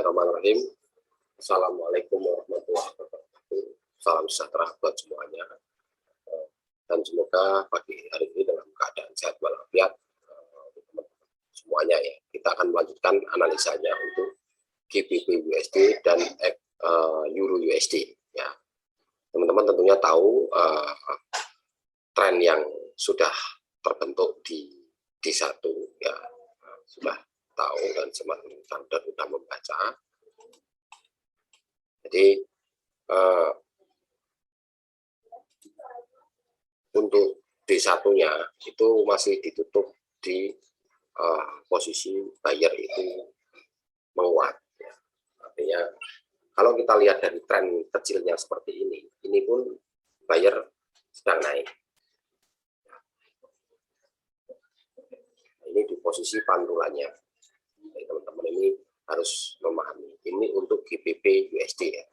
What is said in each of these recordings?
Bismillahirrahmanirrahim. Assalamualaikum warahmatullahi wabarakatuh. Salam sejahtera buat semuanya. Dan semoga pagi hari ini dalam keadaan sehat walafiat semuanya ya. Kita akan melanjutkan analisanya untuk GBP USD dan Euro USD ya. Teman-teman tentunya tahu tren yang sudah terbentuk di D1 ya, sudah tahu dan sudah membaca. Jadi untuk D1-nya itu masih ditutup di posisi buyer itu menguat ya. Artinya kalau kita lihat dari tren kecilnya seperti ini pun buyer sedang naik. Ini di posisi pantulannya. Jadi teman-teman ini harus memahami. Ini untuk GBP USD ya.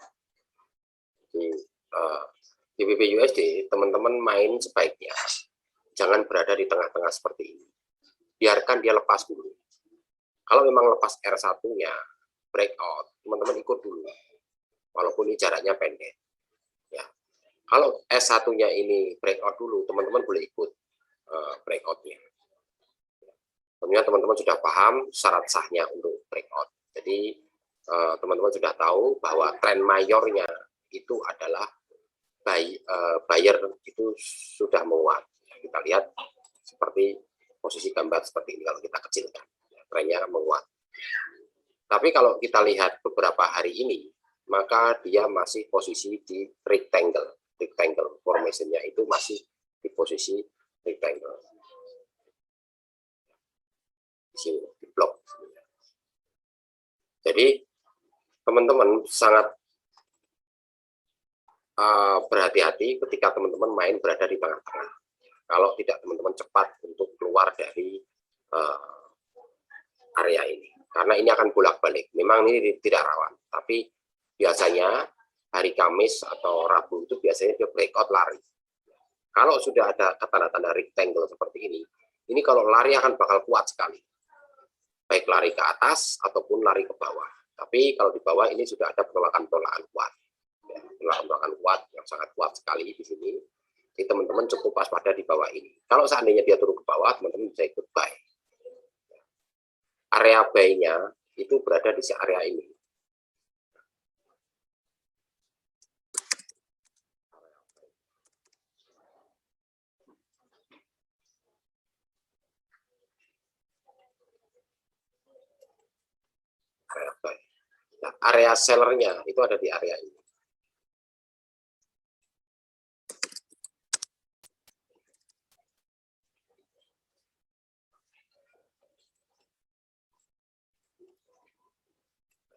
Jadi GBP USD teman-teman main sebaiknya jangan berada di tengah-tengah seperti ini. Biarkan dia lepas dulu. Kalau memang lepas R1-nya breakout, teman-teman ikut dulu. Walaupun ini jaraknya pendek. Ya. Kalau S1-nya ini breakout dulu, teman-teman boleh ikut breakout-nya. Tentunya teman-teman sudah paham syarat sahnya untuk breakout. Jadi teman-teman sudah tahu bahwa tren mayornya itu adalah buyer itu sudah menguat. Kita lihat seperti posisi gambar seperti ini kalau kita kecilkan, trennya menguat. Tapi kalau kita lihat beberapa hari ini, maka dia masih posisi di rectangle formation-nya itu masih di posisi rectangle. Di sini di blok. Jadi teman-teman sangat berhati-hati ketika teman-teman main berada di tengah-tengah. Kalau tidak teman-teman cepat untuk keluar dari area ini, karena ini akan bolak-balik. Memang ini tidak rawan, tapi biasanya hari Kamis atau Rabu itu biasanya dia breakout lari. Kalau sudah ada tanda-tanda rectangle seperti ini kalau lari akan bakal kuat sekali. Baik lari ke atas ataupun lari ke bawah. Tapi kalau di bawah ini sudah ada penolakan-penolakan kuat. Ya, penolakan kuat yang sangat kuat sekali di sini. Jadi teman-teman cukup waspada di bawah ini. Kalau seandainya dia turun ke bawah, teman-teman bisa ikut buy. Area buy-nya itu berada di area ini. Area buy. Nah, area sellernya itu ada di area ini.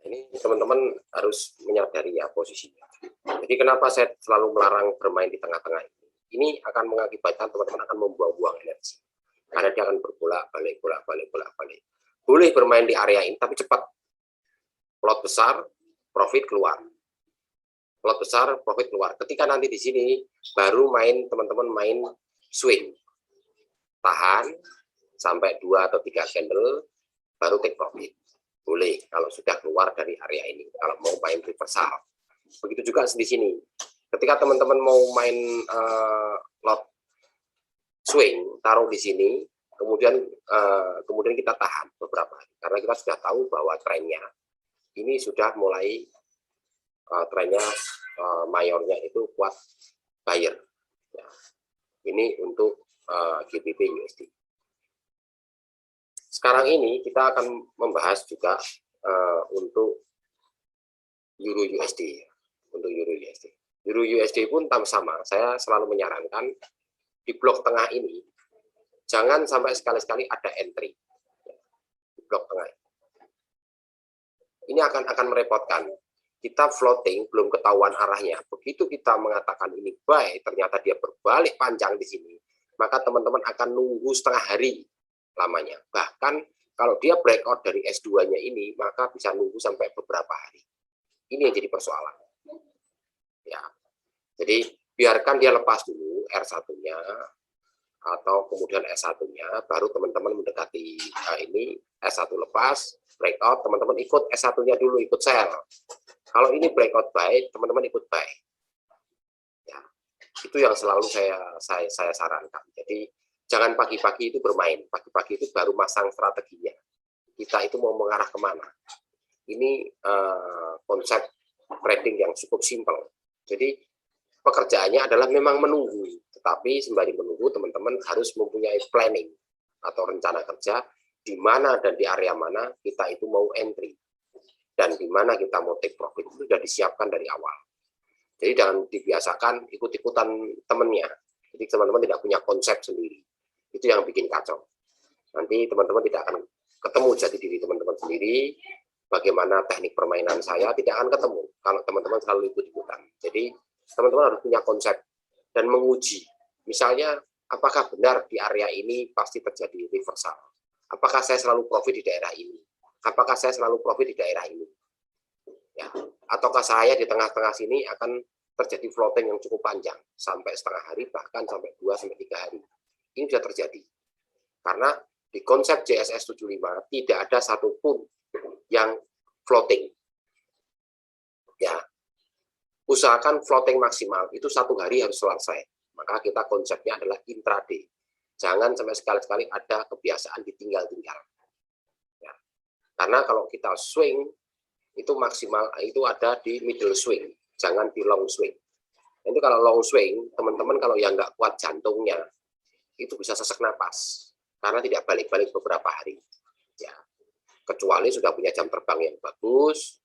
Ini teman-teman harus menyadari ya posisinya. Jadi kenapa saya selalu melarang bermain di tengah-tengah ini? Ini akan mengakibatkan teman-teman akan membuang-buang energi. Karena dia akan berbolak-balik. Boleh bermain di area ini, tapi cepat. Plot besar, profit keluar. Plot besar, profit keluar. Ketika nanti di sini baru main teman-teman main swing. Tahan sampai 2 atau 3 candle, baru take profit. Boleh kalau sudah keluar dari area ini, kalau mau main reversal. Begitu juga di sini. Ketika teman-teman mau main lot swing, taruh di sini, kemudian kita tahan beberapa hari. Karena kita sudah tahu bahwa trennya ini sudah mulai trennya mayornya itu kuat buyer. Ya. Ini untuk GBP USD. Sekarang ini kita akan membahas juga untuk Euro USD. Untuk Euro USD. Euro USD pun sama, saya selalu menyarankan di blok tengah ini jangan sampai sekali-sekali ada entry di blok tengah. Ini akan merepotkan. Kita floating belum ketahuan arahnya. Begitu kita mengatakan ini buy, ternyata dia berbalik panjang di sini, maka teman-teman akan nunggu setengah hari lamanya. Bahkan kalau dia breakout dari S2-nya ini, maka bisa nunggu sampai beberapa hari. Ini yang jadi persoalan. Ya. Jadi biarkan dia lepas dulu R1-nya atau kemudian S1-nya, baru teman-teman mendekati ini S1 lepas, breakout, teman-teman ikut S1-nya dulu, ikut sell. Kalau ini breakout buy, teman-teman ikut buy. Ya, itu yang selalu saya sarankan. Jadi jangan pagi-pagi itu bermain, pagi-pagi itu baru masang strateginya. Kita itu mau mengarah kemana? Ini konsep trading yang cukup simpel. Jadi pekerjaannya adalah memang menunggu, tetapi sembari menunggu teman-teman harus mempunyai planning atau rencana kerja di mana dan di area mana kita itu mau entry dan di mana kita mau take profit itu sudah disiapkan dari awal. Jadi jangan dibiasakan ikut-ikutan temennya. Jadi teman-teman tidak punya konsep sendiri. Itu yang bikin kacau. Nanti teman-teman tidak akan ketemu jati diri teman-teman sendiri. Bagaimana teknik permainan saya tidak akan ketemu kalau teman-teman selalu ikut-ikutan. Jadi teman-teman harus punya konsep dan menguji. Misalnya, apakah benar di area ini pasti terjadi reversal? Apakah saya selalu profit di daerah ini? Apakah saya selalu profit di daerah ini? Ya. Ataukah saya di tengah-tengah sini akan terjadi floating yang cukup panjang sampai setengah hari, bahkan sampai 2-3 hari. Ini sudah terjadi. Karena di konsep JSS 75 tidak ada satupun yang floating. Ya, usahakan floating maksimal itu 1 hari harus selesai. Maka kita konsepnya adalah intraday. Jangan sampai sekali-sekali ada kebiasaan ditinggal-tinggal. Ya. Karena kalau kita swing itu maksimal itu ada di middle swing, jangan di long swing. Itu kalau long swing, teman-teman kalau yang nggak kuat jantungnya itu bisa sesak napas karena tidak balik-balik beberapa hari. Ya. Kecuali sudah punya jam terbang yang bagus,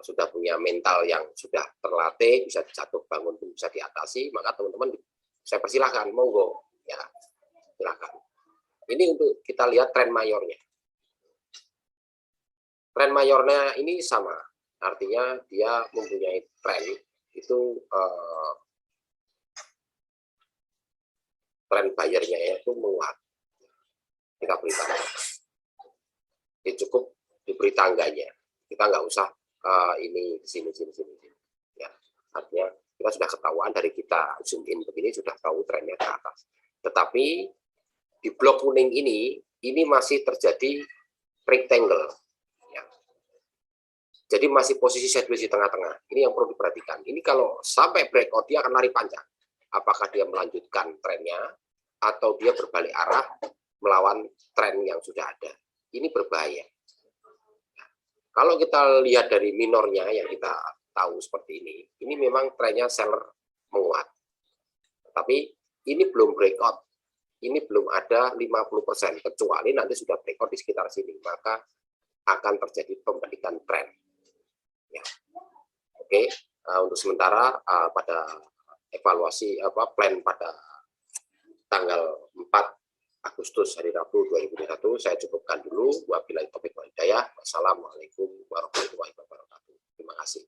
sudah punya mental yang sudah terlatih, bisa jatuh bangun pun bisa diatasi, maka teman-teman saya persilahkan, monggo, ya silakan. Ini untuk kita lihat tren mayornya. Tren mayornya ini sama, artinya dia mempunyai tren itu tren bayarnya itu menguat. Kita beri tangga. Ini cukup diberi tangganya. Kita nggak usah ini sini. Ya, artinya kita sudah ketahuan dari kita zoom in begini sudah tahu trennya ke atas. Tetapi di blok kuning ini masih terjadi rectangle. Ya. Jadi masih posisi sideways di tengah-tengah. Ini yang perlu diperhatikan. Ini kalau sampai breakout dia akan lari panjang. Apakah dia melanjutkan trennya atau dia berbalik arah melawan tren yang sudah ada. Ini berbahaya. Kalau kita lihat dari minornya yang kita tahu seperti ini memang trennya seller menguat. Tapi ini belum breakout. Ini belum ada 50%, kecuali nanti sudah breakout di sekitar sini, maka akan terjadi pembalikan tren. Ya. Oke, untuk sementara pada evaluasi plan pada tanggal 4 Agustus hari Rabu 2021 saya cukupkan dulu. Wabillahi taufiq wal hidayah. Wassalamualaikum warahmatullahi wabarakatuh. Terima kasih.